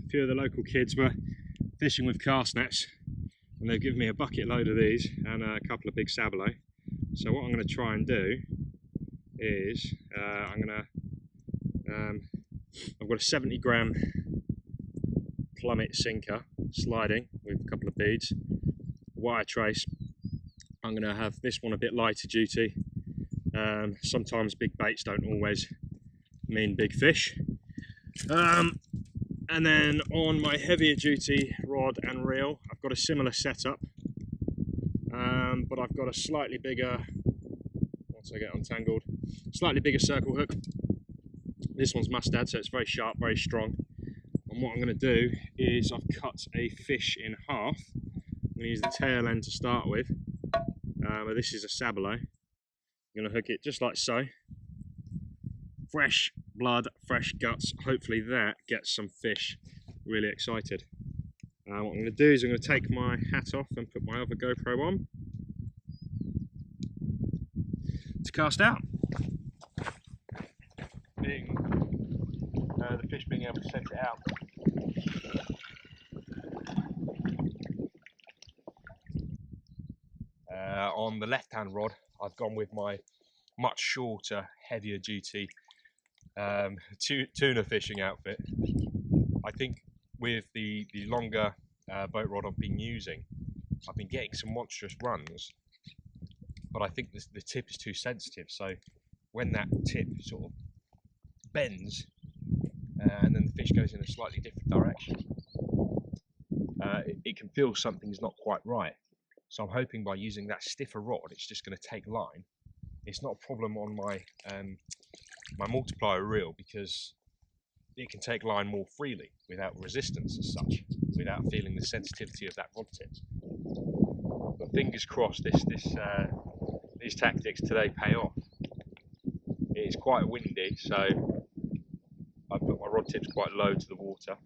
few of the local kids were fishing with cast nets, and they've given me a bucket load of these and a couple of big sabalo. So what I'm going to try and do is I've got a 70-gram plummet sinker sliding with a couple of beads, wire trace. I'm going to have this one a bit lighter duty. Sometimes big baits don't always mean big fish. And then on my heavier duty rod and reel, I've got a similar setup, but I've got a slightly bigger, once I get untangled, slightly bigger circle hook. This one's mustard, so it's very sharp, very strong. And what I'm going to do is I've cut a fish in half. I'm going to use the tail end to start with. This is a sabalo. I'm going to hook it just like so. Fresh blood, fresh guts. Hopefully that gets some fish really excited. What I'm going to do is I'm going to take my hat off and put my other GoPro on to cast out. The fish being able to scent it out. On the left-hand rod, I've gone with my much shorter, heavier duty tuna fishing outfit. I think with the longer boat rod I've been using, I've been getting some monstrous runs, but I think the tip is too sensitive, so when that tip sort of bends and then the fish goes in a slightly different direction, it can feel something's not quite right. So I'm hoping by using that stiffer rod, it's just going to take line. It's not a problem on my my multiplier reel because it can take line more freely without resistance as such, without feeling the sensitivity of that rod tip. But fingers crossed, these tactics today pay off. It is quite windy, so I've put my rod tips quite low to the water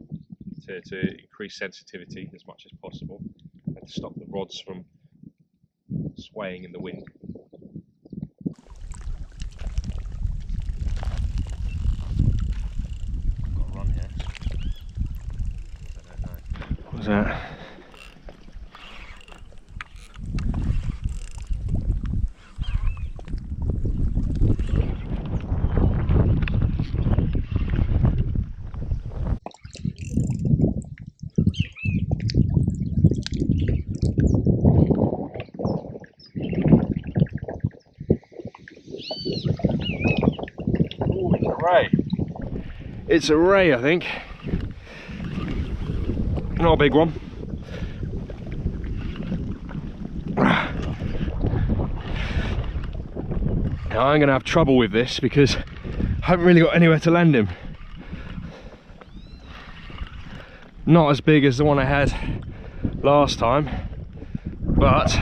to increase sensitivity as much as possible and to stop the rods from swaying in the wind. I've got a run here. I don't know. What's that? It's a ray, I think. Not a big one. Now I'm going to have trouble with this because I haven't really got anywhere to land him. Not as big as the one I had last time, but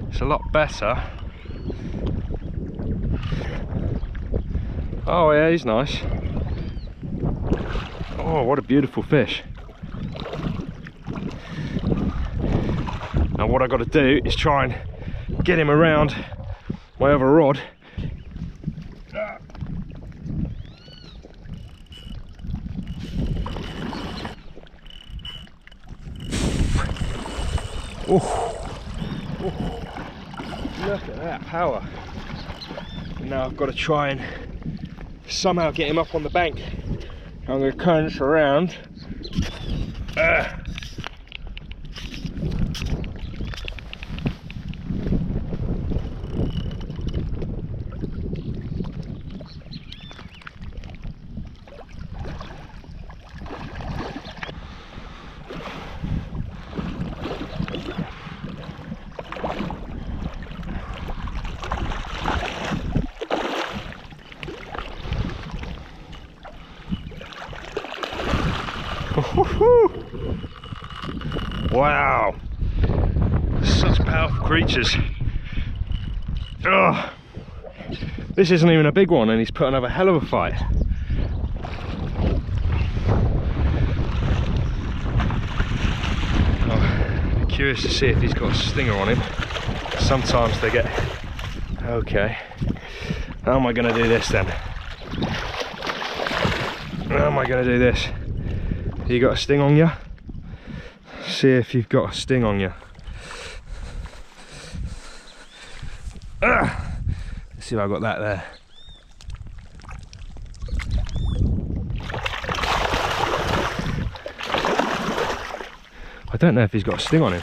it's a lot better. Oh yeah, he's nice. Oh, what a beautiful fish. Now what I've got to do is try and get him around my other rod. Oh, look at that power. And now I've got to try and somehow get him up on the bank. I'm going to crunch around. Wow, such powerful creatures. Oh, this isn't even a big one and he's put another hell of a fight. Oh, curious to see if he's got a stinger on him. Sometimes they get... Okay, how am I going to do this then? How am I going to do this? You got a sting on you? See if you've got a sting on you. Let's see if I've got that there. I don't know if he's got a sting on him.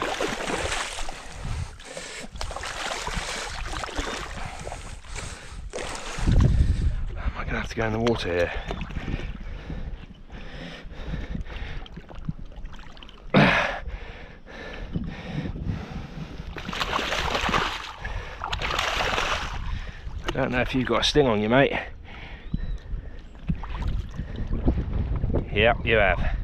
Am I gonna have to go in the water here? I don't know if you've got a sting on you, mate. Yep, you have.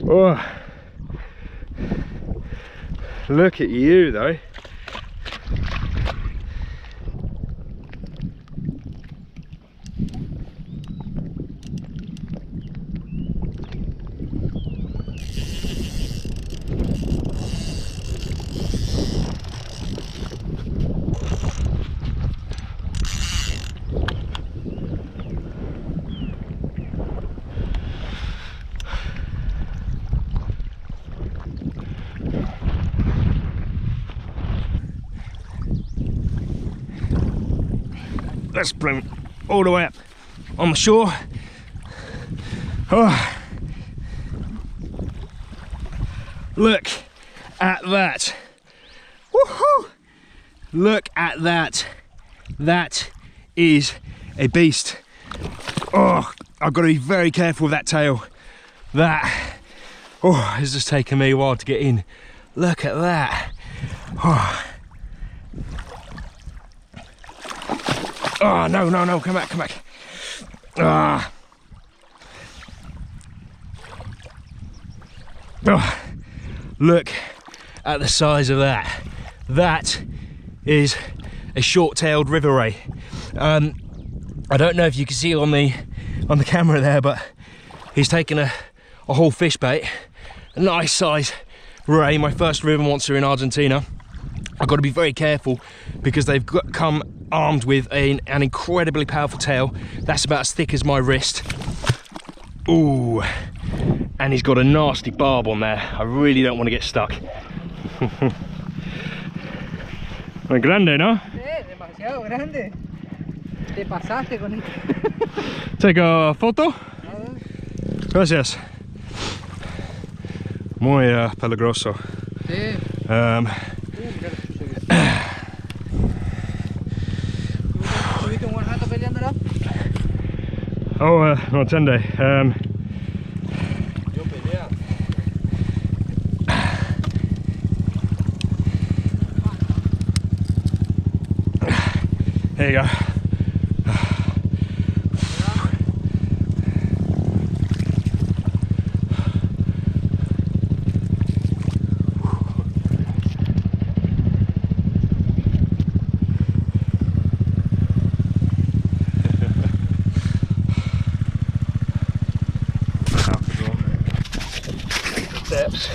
Oh, look at you though. Let's bring it all the way up on the shore. Oh. Look at that. Woohoo! Look at that. That is a beast. Oh, I've got to be very careful with that tail. That, oh, it's just taken me a while to get in. Look at that. Oh. Oh, no, no, no, come back, come back. Ah. Oh, look at the size of that. That is a short-tailed river ray. I don't know if you can see on the camera there, but he's taken a whole fish bait, a nice size ray, my first river monster in Argentina. I've got to be very careful because they've come armed with an incredibly powerful tail that's about as thick as my wrist. Ooh, and he's got a nasty barb on there. I really don't want to get stuck. Muy grande, ¿no? Sí, demasiado grande. Te pasaste con esto. Take a photo. Gracias. Muy peligroso. Sí. ¿Tuviste un buen rato peleándola? Oh, no entiende. Yo pelea. There you go. Steps.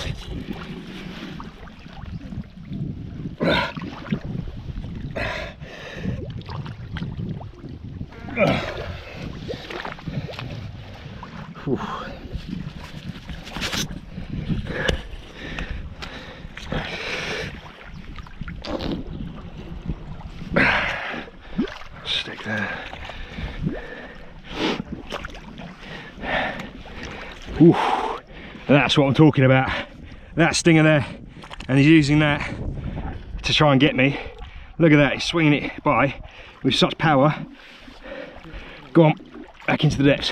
Stick there. Ooh, that's what I'm talking about. That stinger there, and he's using that to try and get me. Look at that, he's swinging it by with such power. Go on, back into the depths.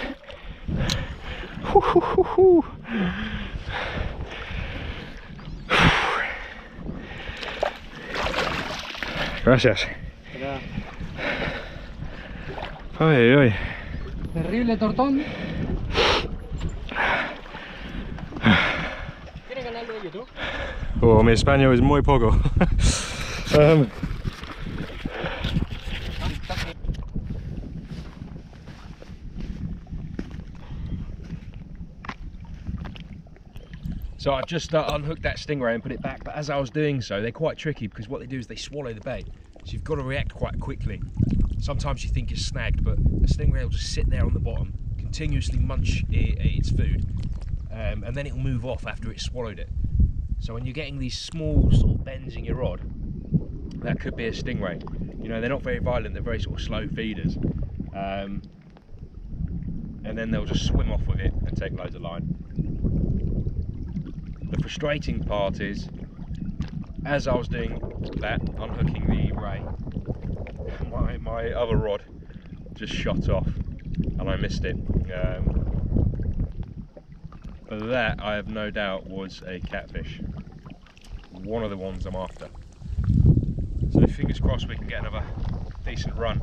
Gracias. Ay, ay. Terrible tortón. ¿Tiene canal de YouTube? Oh, mi español es muy poco. So I just unhooked that stingray and put it back, but as I was doing so, they're quite tricky because what they do is they swallow the bait. So you've got to react quite quickly. sometimes you think it's snagged, but a stingray will just sit there on the bottom, continuously munch its food, and then it'll move off after it's swallowed it. So when you're getting these small sort of bends in your rod, that could be a stingray. You know, they're not very violent, they're very sort of slow feeders. And then they'll just swim off with it and take loads of line. The frustrating part is, as I was doing that, unhooking the ray, my other rod just shot off and I missed it. But that, I have no doubt, was a catfish. One of the ones I'm after. So fingers crossed we can get another decent run.